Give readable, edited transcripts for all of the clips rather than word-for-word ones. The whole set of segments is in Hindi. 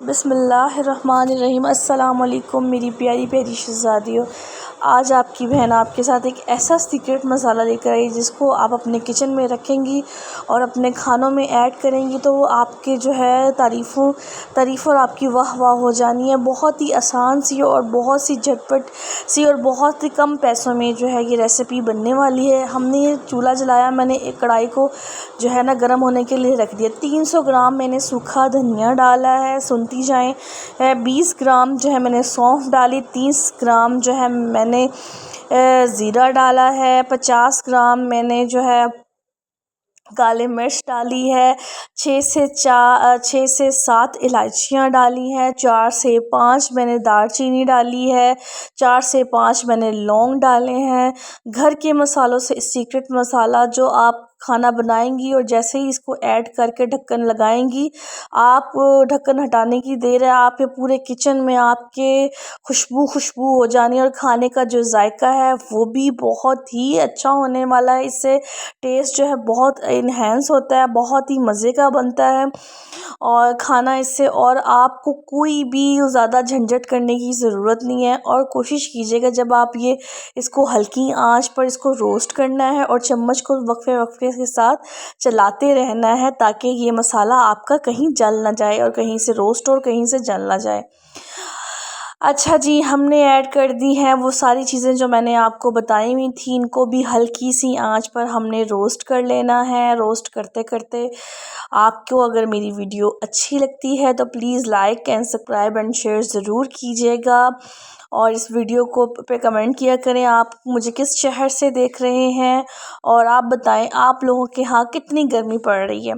बिस्मिल्लाहिर्रहमानिर्रहीम। अस्सलाम वालेकुम मेरी प्यारी प्यारी शहज़ादियों। आज आपकी बहन आपके साथ एक ऐसा सीक्रेट मसाला लेकर आई जिसको आप अपने किचन में रखेंगी और अपने खानों में ऐड करेंगी तो वो आपके जो है तारीफ़ और आपकी वाह वाह हो जानी है। बहुत ही आसान सी और बहुत सी झटपट सी और बहुत ही कम पैसों में जो है ये रेसिपी बनने वाली है। हमने ये चूल्हा जलाया, मैंने एक कढ़ाई को जो है ना गर्म होने के लिए रख दिया। 300 ग्राम मैंने सूखा धनिया डाला है, सुनती जाएं। 20 ग्राम जो है मैंने सौंफ डाली, 30 ग्राम जो है मैंने ज़ीरा डाला है, 50 ग्राम मैंने जो है काली मिर्च डाली है, 6 से 7 इलायचियाँ डाली हैं, 4 से 5 मैंने दालचीनी डाली है, 4 से 5 मैंने लौंग डाले हैं। घर के मसालों से सीक्रेट मसाला जो आप खाना बनाएंगी और जैसे ही इसको ऐड करके ढक्कन लगाएंगी, आप ढक्कन हटाने की देर है, आपके पूरे किचन में आपके खुशबू हो जानी और खाने का जो जायका है वो भी बहुत ही अच्छा होने वाला है। इससे टेस्ट जो है बहुत इन्हेंस होता है, बहुत ही मज़े का बनता है और खाना इससे, और आपको कोई भी ज़्यादा झंझट करने की ज़रूरत नहीं है। और कोशिश कीजिएगा जब आप इसको हल्की आंच पर इसको रोस्ट करना है और चम्मच को वक्फे के साथ चलाते रहना है ताकि ये मसाला आपका कहीं जल ना जाए और कहीं से रोस्ट और कहीं से जल ना जाए। अच्छा जी, हमने ऐड कर दी हैं वो सारी चीज़ें जो मैंने आपको बताई हुई थी। इनको भी हल्की सी आंच पर हमने रोस्ट कर लेना है। रोस्ट करते करते आपको अगर मेरी वीडियो अच्छी लगती है तो please like and subscribe and share ज़रूर कीजिएगा और इस वीडियो को पे कमेंट किया करें आप मुझे किस शहर से देख रहे हैं और आप बताएं आप लोगों के यहाँ कितनी गर्मी पड़ रही है।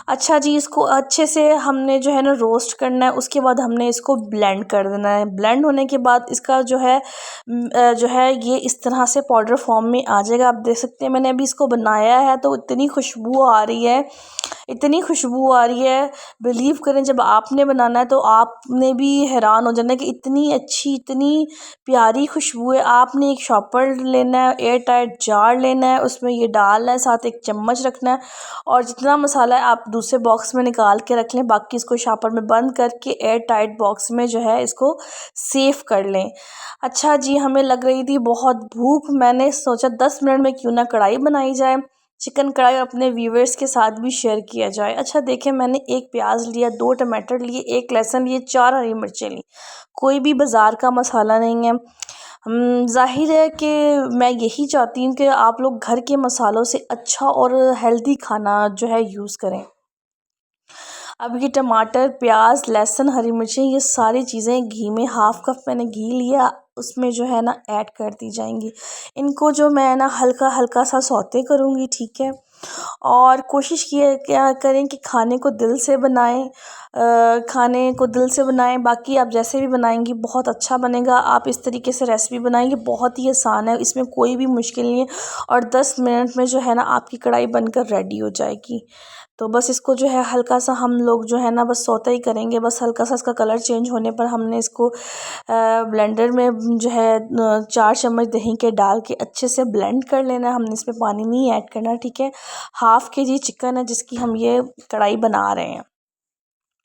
अच्छा जी, इसको अच्छे से हमने जो है ना रोस्ट करना है। उसके बाद हमने इसको ब्लेंड कर देना है। ब्लेंड होने के बाद इसका जो है ये इस तरह से पाउडर फॉर्म में आ जाएगा। आप देख सकते हैं मैंने अभी इसको बनाया है तो इतनी खुशबू आ रही है, इतनी खुशबू आ रही है। बिलीव करें जब आपने बनाना है तो आपने भी हैरान हो जाना कि इतनी अच्छी, इतनी प्यारी खुशबू है। आपने एक शॉपर लेना है, एयर टाइट जार लेना है, उसमें ये डालना है, साथ एक चम्मच रखना है और जितना मसाला है आप दूसरे बॉक्स में निकाल के रख लें। बाकी इसको शॉपर में बंद करके एयर टाइट बॉक्स में जो है इसको सेव कर लें। अच्छा जी, हमें लग रही थी बहुत भूख, मैंने सोचा 10 मिनट में क्यों ना कढ़ाई बनाई जाए, चिकन कढ़ाई अपने व्यूवर्स के साथ भी शेयर किया जाए। अच्छा देखें, मैंने 1 प्याज लिया, 2 टमाटर लिए, 1 लहसुन लिए, 4 हरी मिर्चें ली। कोई भी बाज़ार का मसाला नहीं है। ज़ाहिर है कि मैं यही चाहती हूँ कि आप लोग घर के मसालों से अच्छा और हेल्दी खाना जो है यूज़ करें। अब ये टमाटर, प्याज, लहसुन, हरी मिर्चें, ये सारी चीज़ें घी में 1/2 कप मैंने घी लिया, उसमें जो है ना ऐड कर दी जाएंगी। इनको जो मैं ना हल्का हल्का सा सौते करूँगी, ठीक है। और कोशिश क्या करें कि खाने को दिल से बनाएं, बाकी आप जैसे भी बनाएंगी बहुत अच्छा बनेगा। आप इस तरीके से रेसिपी बनाएंगे, बहुत ही आसान है, इसमें कोई भी मुश्किल नहीं है और 10 मिनट में जो है ना आपकी कढ़ाई बनकर रेडी हो जाएगी। तो बस इसको जो है हल्का सा हम लोग जो है ना बस सौते ही करेंगे। बस हल्का सा इसका कलर चेंज होने पर हमने इसको ब्लेंडर में जो है 4 चम्मच दही के डाल के अच्छे से ब्लेंड कर लेना है। हमने इसमें पानी नहीं ऐड करना, ठीक है। 1/2 kg चिकन है जिसकी हम ये कढ़ाई बना रहे हैं।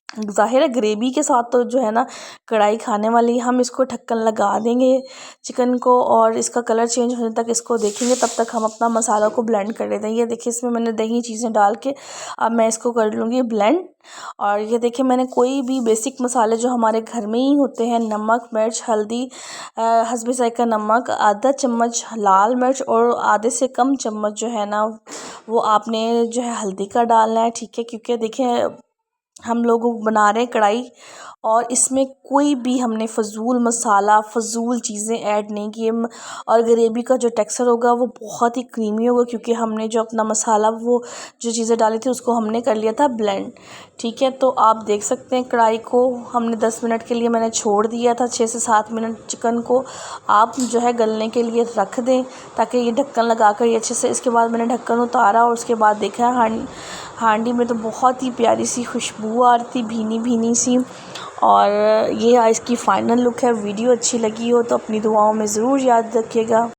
ज़ाहिर है ग्रेवी के साथ तो जो है ना कढ़ाई खाने वाली। हम इसको ढक्कन लगा देंगे चिकन को और इसका कलर चेंज होने तक इसको देखेंगे, तब तक हम अपना मसाला को ब्लेंड कर लेते हैं। ये देखिए इसमें मैंने दही चीज़ें डाल के अब मैं इसको कर लूँगी ब्लेंड। और ये देखिए मैंने कोई भी बेसिक मसाले जो हमारे घर में ही होते हैं, नमक, मिर्च, हल्दी, हस्बे ज़ायक़ा नमक, आधा चम्मच लाल मिर्च और आधे से कम चम्मच जो है ना वो आपने जो है हल्दी का डालना है, ठीक है। क्योंकि देखिए हम लोग बना रहे हैं कढ़ाई और इसमें कोई भी हमने फ़जूल मसाला, फ़जूल चीज़ें ऐड नहीं की और ग्रेवी का जो टेक्सचर होगा वो बहुत ही क्रीमी होगा क्योंकि हमने जो अपना मसाला वो जो चीज़ें डाली थी उसको हमने कर लिया था ब्लेंड, ठीक है। तो आप देख सकते हैं कढ़ाई को हमने 10 मिनट के लिए मैंने छोड़ दिया था। 6 से 7 मिनट चिकन को आप जो है गलने के लिए रख दें ताकि ये ढक्कन लगा कर ये अच्छे से, इसके बाद मैंने ढक्कन उतारा और उसके बाद देखा हांडी में तो बहुत ही प्यारी सी खुशबू आ रही थी, भीनी भीनी सी। और ये इसकी फ़ाइनल लुक है। वीडियो अच्छी लगी हो तो अपनी दुआओं में ज़रूर याद रखिएगा।